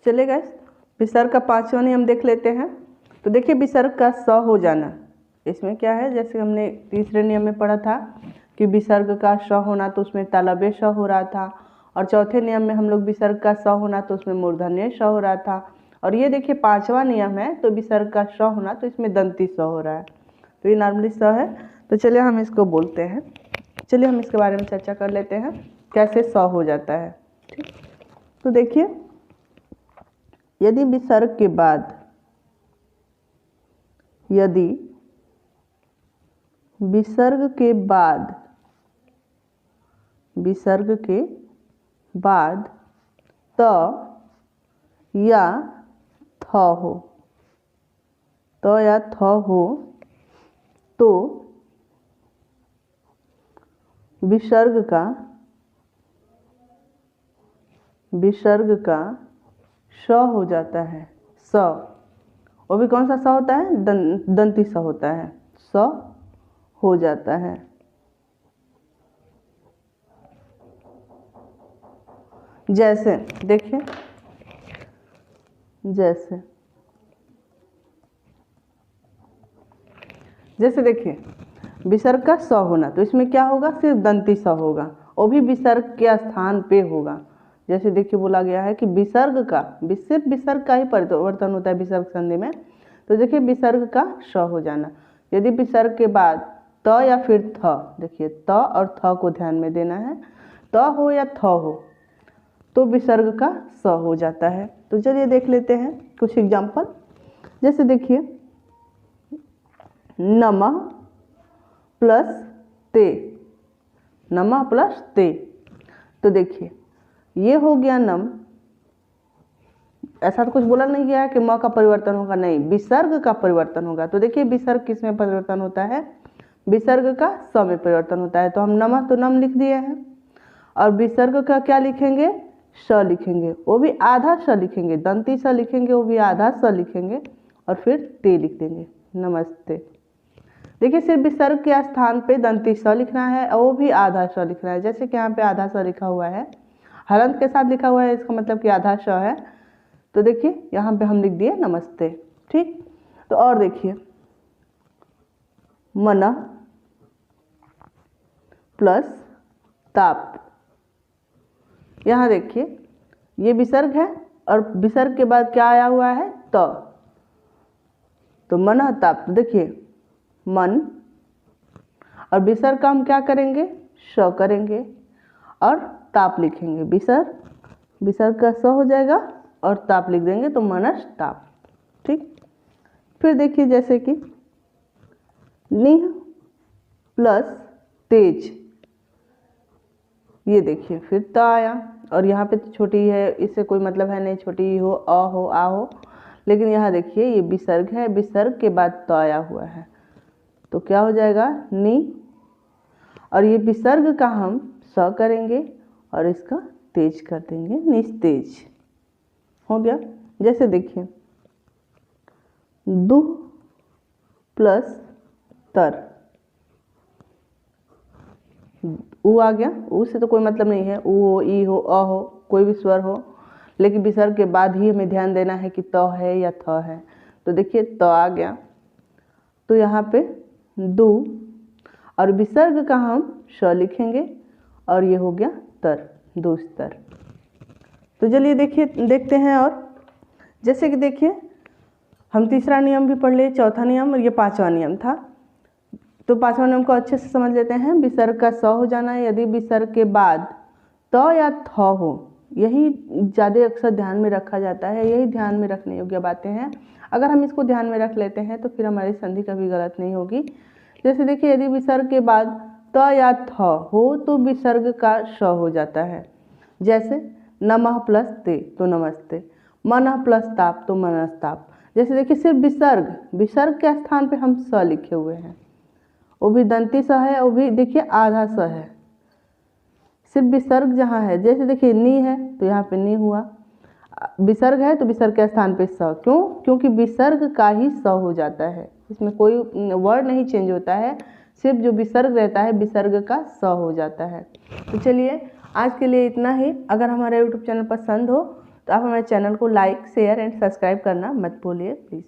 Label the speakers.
Speaker 1: चलिए गाइस, विसर्ग का 5वां नियम देख लेते हैं। तो देखिए विसर्ग का स हो जाना, इसमें क्या है, जैसे हमने तीसरे नियम में पढ़ा था कि विसर्ग का श होना, तो उसमें तालव्य श हो रहा था। और चौथे नियम में हम लोग विसर्ग का स होना, तो उसमें मूर्धन्य श हो रहा था। और ये देखिए 5वां नियम है, तो विसर्ग का श होना, तो इसमें दंती स हो रहा है। तो ये नॉर्मली स है। तो चलिए हम इसको बोलते हैं, चलिए हम इसके बारे में चर्चा कर लेते हैं कैसे स हो जाता है। ठीक, तो देखिए यदि विसर्ग के बाद त या थ हो, तो विसर्ग का श हो जाता है। स, वो भी कौन सा स होता है, दंती स होता है, स हो जाता है। जैसे देखिए, जैसे देखिए विसर्ग का स होना, तो इसमें क्या होगा, सिर्फ दंती स होगा, वो भी विसर्ग के स्थान पे होगा। जैसे देखिए बोला गया है कि विसर्ग का, सिर्फ विसर्ग का ही परिवर्तन होता है विसर्ग संधि में। तो देखिए विसर्ग का श हो जाना, यदि विसर्ग के बाद त या फिर थ, देखिए त और थ को ध्यान में देना है, त हो या थ हो, तो विसर्ग का स हो जाता है। तो चलिए देख लेते हैं कुछ एग्जाम्पल। जैसे देखिए नमः प्लस ते, नमः प्लस ते, तो देखिए ये हो गया नम। ऐसा तो कुछ बोला नहीं गया है कि म का परिवर्तन होगा, नहीं, विसर्ग का परिवर्तन होगा। तो देखिए विसर्ग किस में परिवर्तन होता है, विसर्ग का स में परिवर्तन होता है। तो हम नमः तो नम लिख दिए हैं, और विसर्ग का क्या लिखेंगे, स लिखेंगे, वो भी आधा स लिखेंगे, दंती स लिखेंगे, वो भी आधा स लिखेंगे, और फिर ते लिख देंगे, नमस्ते। देखिए सिर्फ विसर्ग के स्थान पे दंती स लिखना है, और वो भी आधा स लिखना है। जैसे कि यहाँ पे आधा स लिखा हुआ है, हलंत के साथ लिखा हुआ है, इसका मतलब कि आधा स है। तो देखिए यहाँ पे हम लिख दिए नमस्ते। ठीक, तो और देखिए मनः प्लस ताप, यहाँ देखिए ये विसर्ग है, और विसर्ग के बाद क्या आया हुआ है, तो मनः ताप। तो देखिए मन, और विसर्ग का हम क्या करेंगे, श करेंगे, और ताप लिखेंगे। विसर्ग का स हो जाएगा, और ताप लिख देंगे, तो मनस ताप। ठीक, फिर देखिए जैसे कि निह प्लस तेज, ये देखिए फिर त आया, और यहाँ पे तो छोटी है, इससे कोई मतलब है नहीं, छोटी हो, अ हो, आ हो, लेकिन यहाँ देखिए ये विसर्ग है, विसर्ग के बाद त आया हुआ है, तो क्या हो जाएगा, नि, और ये विसर्ग का हम स करेंगे, और इसका तेज कर देंगे, निस्तेज हो गया। जैसे देखिए दुह प्लस तर, ऊ आ गया, ऊ से तो कोई मतलब नहीं है, ऊ हो, ई हो, अ हो, कोई भी स्वर हो, लेकिन विसर्ग के बाद ही हमें ध्यान देना है कि त है या थ है। तो देखिए त आ गया, तो यहाँ पे दू, और विसर्ग का हम श लिखेंगे, और ये हो गया तर, दुस्तर। तो चलिए देखते हैं। और जैसे कि देखिए हम तीसरा नियम भी पढ़ लिए, चौथा नियम, और ये 5वां नियम था। तो 5वां नियम को अच्छे से समझ लेते हैं। विसर्ग का स हो जाना है, यदि विसर्ग के बाद त या थ हो, यही ज़्यादा अक्सर ध्यान में रखा जाता है, यही ध्यान में रखने योग्य बातें हैं। अगर हम इसको ध्यान में रख लेते हैं तो फिर हमारी संधि कभी गलत नहीं होगी। जैसे देखिए यदि विसर्ग के बाद त या थ हो, तो विसर्ग का श हो जाता है। जैसे नमः प्लस ते, तो नमस्ते, मनः प्लस ताप, तो मनस्ताप। जैसे देखिए सिर्फ विसर्ग के स्थान पे हम स लिखे हुए हैं, वो भी दंती स है, वो भी देखिए आधा स है, सिर्फ विसर्ग जहाँ है। जैसे देखिए नी है, तो यहाँ पे नी हुआ, विसर्ग है तो विसर्ग के स्थान पे स, क्यों, क्योंकि विसर्ग का ही स हो जाता है, इसमें कोई वर्ड नहीं चेंज होता है, सिर्फ जो विसर्ग रहता है विसर्ग का स हो जाता है। तो चलिए आज के लिए इतना ही। अगर हमारा यूट्यूब चैनल पसंद हो तो आप हमारे चैनल को लाइक, शेयर एंड सब्सक्राइब करना मत भूलिए प्लीज़।